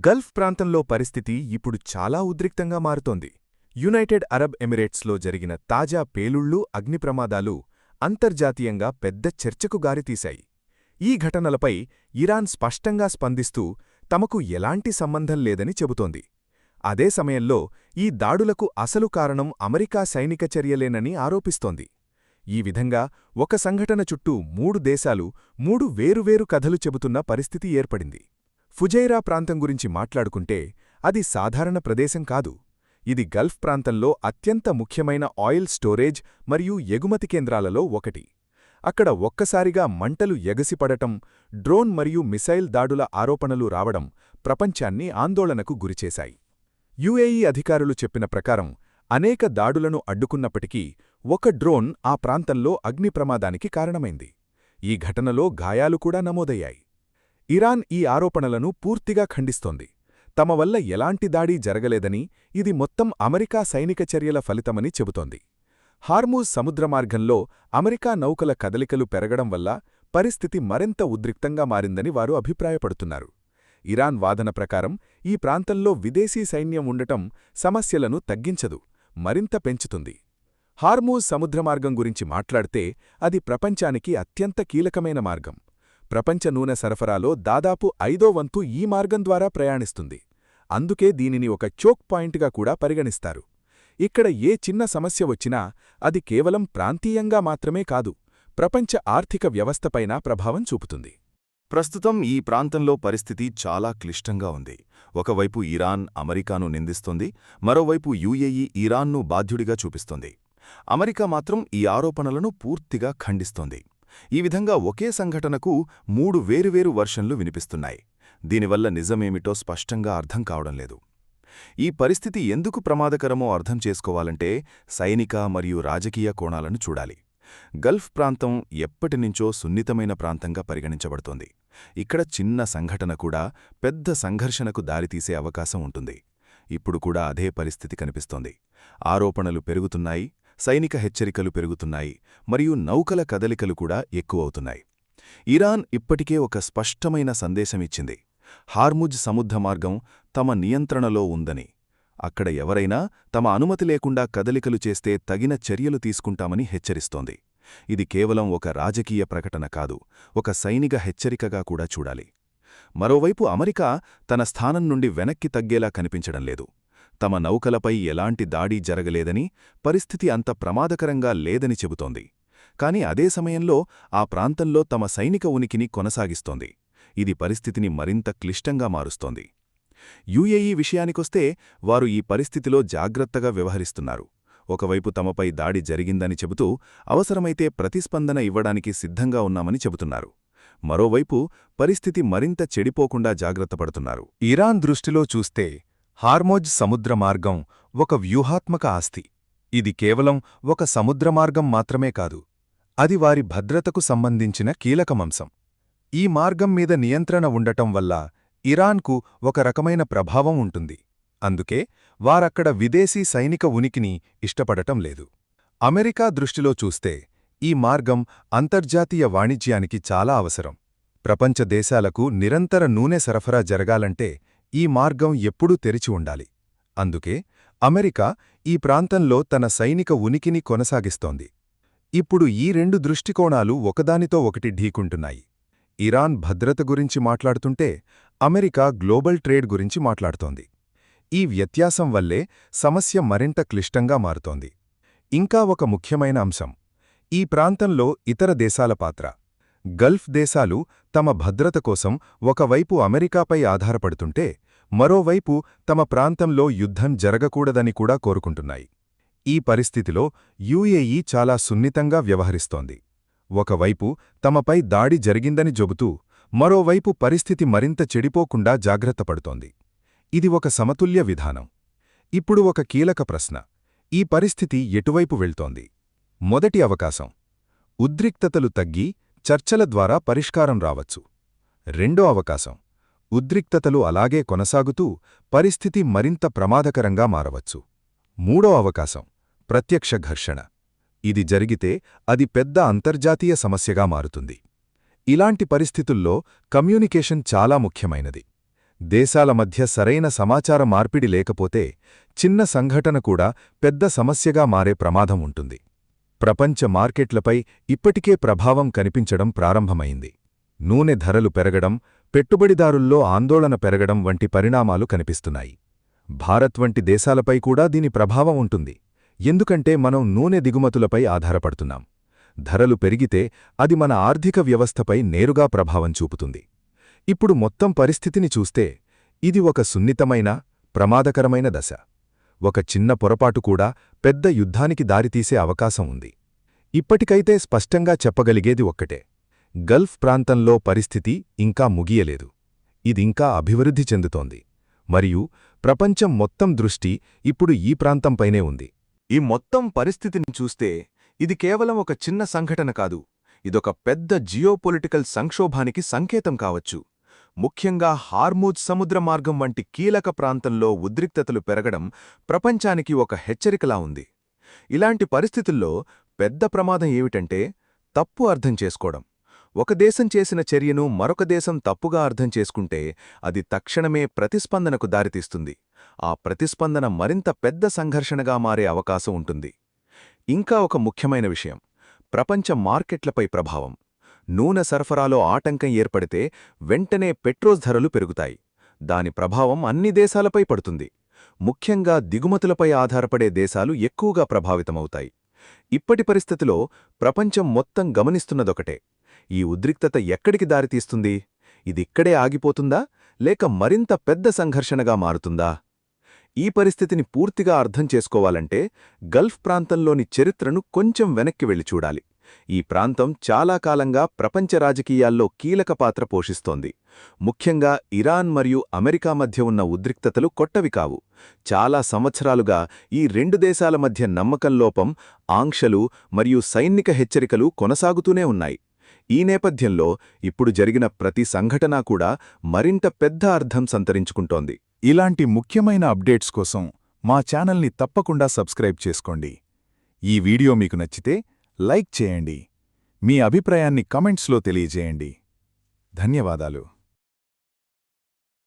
Gulf ప్రాంతంలో పరిస్థితి ఇప్పుడు చాలా ఉద్రిక్తంగా మారుతోంది. యునైటెడ్ అరబ్ ఎమిరేట్స్లో జరిగిన తాజా పేలుళ్లు, అగ్నిప్రమాదాలు అంతర్జాతీయంగా పెద్ద చర్చకు గారితీశాయి. ఈ ఘటనలపై ఇరాన్ స్పష్టంగా స్పందిస్తూ తమకు ఎలాంటి సంబంధం లేదని చెబుతోంది. అదే సమయంలో ఈ దాడులకు అసలు కారణం అమెరికా సైనిక చర్యలేనని ఆరోపిస్తోంది. ఈ విధంగా ఒక సంఘటన చుట్టూ మూడు దేశాలు మూడు వేరువేరు కథలు చెబుతున్న పరిస్థితి ఏర్పడింది. ఫుజైరా ప్రాంతం గురించి మాట్లాడుకుంటే అది సాధారణ ప్రదేశం కాదు. ఇది గల్ఫ్ ప్రాంతంలో అత్యంత ముఖ్యమైన ఆయిల్ స్టోరేజ్ మరియు ఎగుమతి కేంద్రాలలో ఒకటి. అక్కడ ఒక్కసారిగా మంటలు ఎగసిపడటం, డ్రోన్ మరియు మిసైల్ దాడుల ఆరోపణలు రావడం ప్రపంచాన్ని ఆందోళనకు గురిచేశాయి. యుఏఈ అధికారులు చెప్పిన ప్రకారం అనేక దాడులను అడ్డుకున్నప్పటికీ ఒక డ్రోన్ ఆ ప్రాంతంలో అగ్నిప్రమాదానికి కారణమైంది. ఈ ఘటనలో గాయాలు కూడా నమోదయ్యాయి. ఇరాన్ ఈ ఆరోపణలను పూర్తిగా ఖండిస్తోంది. తమ వల్ల ఎలాంటి దాడి జరగలేదని, ఇది మొత్తం అమెరికా సైనిక చర్యల ఫలితమని చెబుతోంది. హార్మూజ్ సముద్రమార్గంలో అమెరికా నౌకల కదలికలు పెరగడం వల్ల పరిస్థితి మరింత ఉద్రిక్తంగా మారిందని వారు అభిప్రాయపడుతున్నారు. ఇరాన్ వాదన ప్రకారం ఈ ప్రాంతంలో విదేశీ సైన్యం ఉండటం సమస్యలను తగ్గించదు, మరింత పెంచుతుంది. హార్మూజ్ సముద్రమార్గం గురించి మాట్లాడితే అది ప్రపంచానికి అత్యంత కీలకమైన మార్గం. ప్రపంచ నూనె సరఫరాలో దాదాపు 5వ వంతు ఈ మార్గం ద్వారా ప్రయాణిస్తుంది. అందుకే దీనిని ఒక చోక్ పాయింట్గా కూడా పరిగణిస్తారు. ఇక్కడ ఏ చిన్న సమస్య వచ్చినా అది కేవలం ప్రాంతీయంగా మాత్రమే కాదు, ప్రపంచ ఆర్థిక వ్యవస్థపైన ప్రభావం చూపుతుంది. ప్రస్తుతం ఈ ప్రాంతంలో పరిస్థితి చాలా క్లిష్టంగా ఉంది. ఒకవైపు ఇరాన్ అమెరికాను నిందిస్తోంది, మరోవైపు యుఏఈ ఇరాన్ను బాధ్యుడిగా చూపిస్తోంది. అమెరికా మాత్రం ఈ ఆరోపణలను పూర్తిగా ఖండిస్తోంది. ఈ విధంగా ఒకే సంఘటనకు మూడు వేరువేరు వర్షన్లు వినిపిస్తున్నాయి. దీనివల్ల నిజమేమిటో స్పష్టంగా అర్థం కావడం లేదు. ఈ పరిస్థితి ఎందుకు ప్రమాదకరమో అర్థం చేసుకోవాలంటే సైనిక మరియు రాజకీయ కోణాలను చూడాలి. గల్ఫ్ ప్రాంతం ఎప్పటినుంచో సున్నితమైన ప్రాంతంగా పరిగణించబడుతోంది. ఇక్కడ చిన్న సంఘటన కూడా పెద్ద సంఘర్షణకు దారితీసే అవకాశం ఉంటుంది. ఇప్పుడు కూడా అదే పరిస్థితి కనిపిస్తోంది. ఆరోపణలు పెరుగుతున్నాయి, సైనిక హెచ్చరికలు పెరుగుతున్నాయి, మరియు నౌకల కదలికలు కూడా ఎక్కువవుతున్నాయి. ఇరాన్ ఇప్పటికే ఒక స్పష్టమైన సందేశమిచ్చింది: హార్ముజ్ సముద్రమార్గం తమ నియంత్రణలో ఉందని. అక్కడ ఎవరైనా తమ అనుమతి లేకుండా కదలికలు చేస్తే తగిన చర్యలు తీసుకుంటామని హెచ్చరిస్తోంది. ఇది కేవలం ఒక రాజకీయ ప్రకటన కాదు, ఒక సైనిక హెచ్చరికగా కూడా చూడాలి. మరోవైపు అమెరికా తన స్థానం నుండి వెనక్కి తగ్గేలా కనిపించడం లేదు. తమ నౌకలపై ఎలాంటి దాడి జరగలేదని, పరిస్థితి అంత ప్రమాదకరంగా లేదని చెబుతోంది. కాని అదే సమయంలో ఆ ప్రాంతంలో తమ సైనిక ఉనికిని కొనసాగిస్తోంది. ఇది పరిస్థితిని మరింత క్లిష్టంగా మారుస్తోంది. యుఏఈ విషయానికొస్తే వారు ఈ పరిస్థితిలో జాగ్రత్తగా వ్యవహరిస్తున్నారు. ఒకవైపు తమపై దాడి జరిగిందని చెబుతూ అవసరమైతే ప్రతిస్పందన ఇవ్వడానికి సిద్ధంగా ఉన్నామని చెబుతున్నారు. మరోవైపు పరిస్థితి మరింత చెడిపోకుండా జాగ్రత్తపడుతున్నారు. ఇరాన్ దృష్టిలో చూస్తే హార్మోజ్ సముద్రమార్గం ఒక వ్యూహాత్మక ఆస్తి. ఇది కేవలం ఒక సముద్రమార్గం మాత్రమే కాదు, అది వారి భద్రతకు సంబంధించిన కీలకమంశం. ఈ మార్గం మీద నియంత్రణ ఉండటం వల్ల ఇరాన్కు ఒక రకమైన ప్రభావం ఉంటుంది. అందుకే వారక్కడ విదేశీ సైనిక ఉనికిని ఇష్టపడటం లేదు. అమెరికా దృష్టిలో చూస్తే ఈ మార్గం అంతర్జాతీయ వాణిజ్యానికి చాలా అవసరం. ప్రపంచ దేశాలకు నిరంతర నూనె సరఫరా జరగాలంటే ఈ మార్గం ఎప్పుడూ తెరిచి ఉండాలి. అందుకే అమెరికా ఈ ప్రాంతంలో తన సైనిక ఉనికిని కొనసాగిస్తోంది. ఇప్పుడు ఈ రెండు దృష్టికోణాలు ఒకదానితో ఒకటి ఢీకుంటున్నాయి. ఇరాన్ భద్రత గురించి మాట్లాడుతుంటే అమెరికా గ్లోబల్ ట్రేడ్ గురించి మాట్లాడుతోంది. ఈ వ్యత్యాసం వల్లే సమస్య మరింత క్లిష్టంగా మారుతోంది. ఇంకా ఒక ముఖ్యమైన అంశం ఈ ప్రాంతంలో ఇతర దేశాల పాత్ర. గల్ఫ్ దేశాలు తమ భద్రత కోసం ఒకవైపు అమెరికాపై ఆధారపడుతుంటే మరోవైపు తమ ప్రాంతంలో యుద్ధం జరగకూడదని కూడా కోరుకుంటున్నాయి. ఈ పరిస్థితిలో యుఏఈ చాలా సున్నితంగా వ్యవహరిస్తోంది. ఒకవైపు తమపై దాడి జరిగిందని చెబుతూ మరోవైపు పరిస్థితి మరింత చెడిపోకుండా జాగ్రత్తపడుతోంది. ఇది ఒక సమతుల్య విధానం. ఇప్పుడు ఒక కీలక ప్రశ్న: ఈ పరిస్థితి ఎటువైపు వెళ్తోంది? మొదటి అవకాశం: ఉద్రిక్తతలు తగ్గి చర్చల ద్వారా పరిష్కారం రావచ్చు. రెండో అవకాశం: ఉద్రిక్తతలు అలాగే కొనసాగుతూ పరిస్థితి మరింత ప్రమాదకరంగా మారవచ్చు. మూడో అవకాశం: ప్రత్యక్ష ఘర్షణ. ఇది జరిగితే అది పెద్ద అంతర్జాతీయ సమస్యగా మారుతుంది. ఇలాంటి పరిస్థితుల్లో కమ్యూనికేషన్ చాలా ముఖ్యమైనది. దేశాల మధ్య సరైన సమాచార మార్పిడి లేకపోతే చిన్న సంఘటన కూడా పెద్ద సమస్యగా మారే ప్రమాదం ఉంటుంది. ప్రపంచ మార్కెట్లపై ఇప్పటికే ప్రభావం కనిపించడం ప్రారంభమైంది. నూనె ధరలు పెరగడం, పెట్టుబడిదారుల్లో ఆందోళన పెరగడం వంటి పరిణామాలు కనిపిస్తున్నాయి. భారత్ వంటి దేశాలపై కూడా దీని ప్రభావం ఉంటుంది. ఎందుకంటే మనం నూనె దిగుమతులపై ఆధారపడుతున్నాం. ధరలు పెరిగితే అది మన ఆర్థిక వ్యవస్థపై నేరుగా ప్రభావం చూపుతుంది. ఇప్పుడు మొత్తం పరిస్థితిని చూస్తే ఇది ఒక సున్నితమైన, ప్రమాదకరమైన దశ. ఒక చిన్న పొరపాటు కూడా పెద్ద యుద్ధానికి దారితీసే అవకాశం ఉంది. ఇప్పటికైతే స్పష్టంగా చెప్పగలిగేది ఒక్కటే: గల్ఫ్ ప్రాంతంలో పరిస్థితి ఇంకా ముగియలేదు. ఇదింకా అభివృద్ధి చెందుతోంది. మరియు ప్రపంచం మొత్తం దృష్టి ఇప్పుడు ఈ ప్రాంతంపైనే ఉంది. ఈ మొత్తం పరిస్థితిని చూస్తే ఇది కేవలం ఒక చిన్న సంఘటన కాదు, ఇదొక పెద్ద జియోపొలిటికల్ సంక్షోభానికి సంకేతం కావచ్చు. ముఖ్యంగా హార్మూజ్ సముద్ర మార్గం వంటి కీలక ప్రాంతంలో ఉద్రిక్తతలు పెరగడం ప్రపంచానికి ఒక హెచ్చరికలా ఉంది. ఇలాంటి పరిస్థితుల్లో పెద్ద ప్రమాదం ఏమిటంటే తప్పు అర్థం చేసుకోవడం. ఒక దేశం చేసిన చర్యను మరొక దేశం తప్పుగా అర్థం చేసుకుంటే అది తక్షణమే ప్రతిస్పందనకు దారితీస్తుంది. ఆ ప్రతిస్పందన మరింత పెద్ద సంఘర్షణగా మారే అవకాశం ఉంటుంది. ఇంకా ఒక ముఖ్యమైన విషయం: ప్రపంచ మార్కెట్లపై ప్రభావం. నూనె సరఫరాలో ఆటంకం ఏర్పడితే వెంటనే పెట్రోల్ ధరలు పెరుగుతాయి. దాని ప్రభావం అన్ని దేశాలపై పడుతుంది. ముఖ్యంగా దిగుమతులపై ఆధారపడే దేశాలు ఎక్కువగా ప్రభావితమవుతాయి. ఇప్పటి పరిస్థితిలో ప్రపంచం మొత్తం గమనిస్తున్నదొకటే: ఈ ఉద్రిక్తత ఎక్కడికి దారితీస్తుంది? ఇదిక్కడే ఆగిపోతుందా, లేక మరింత పెద్ద సంఘర్షణగా మారుతుందా? ఈ పరిస్థితిని పూర్తిగా అర్థం చేసుకోవాలంటే గల్ఫ్ ప్రాంతంలోని చరిత్రను కొంచెం వెనక్కి వెళ్లి చూడాలి. ఈ ప్రాంతం చాలా కాలంగా ప్రపంచ రాజకీయాల్లో కీలక పాత్ర పోషిస్తోంది. ముఖ్యంగా ఇరాన్ మరియు అమెరికా మధ్య ఉన్న ఉద్రిక్తతలు కొత్తవి కావు. చాలా సంవత్సరాలుగా ఈ రెండు దేశాల మధ్య నమ్మకం లోపం, ఆంక్షలు మరియు సైనిక హెచ్చరికలు కొనసాగుతూనే ఉన్నాయి. ఈ నేపథ్యంలో ఇప్పుడు జరిగిన ప్రతి సంఘటన కూడా మరింత పెద్ద అర్థం సంతరించుకుంటోంది. ఇలాంటి ముఖ్యమైన అప్డేట్స్ కోసం మా ఛానల్ని తప్పకుండా సబ్స్క్రైబ్ చేసుకోండి. ఈ వీడియో మీకు నచ్చితే లైక్ చేయండి. మీ అభిప్రాయాన్ని కమెంట్స్లో తెలియజేయండి. ధన్యవాదాలు.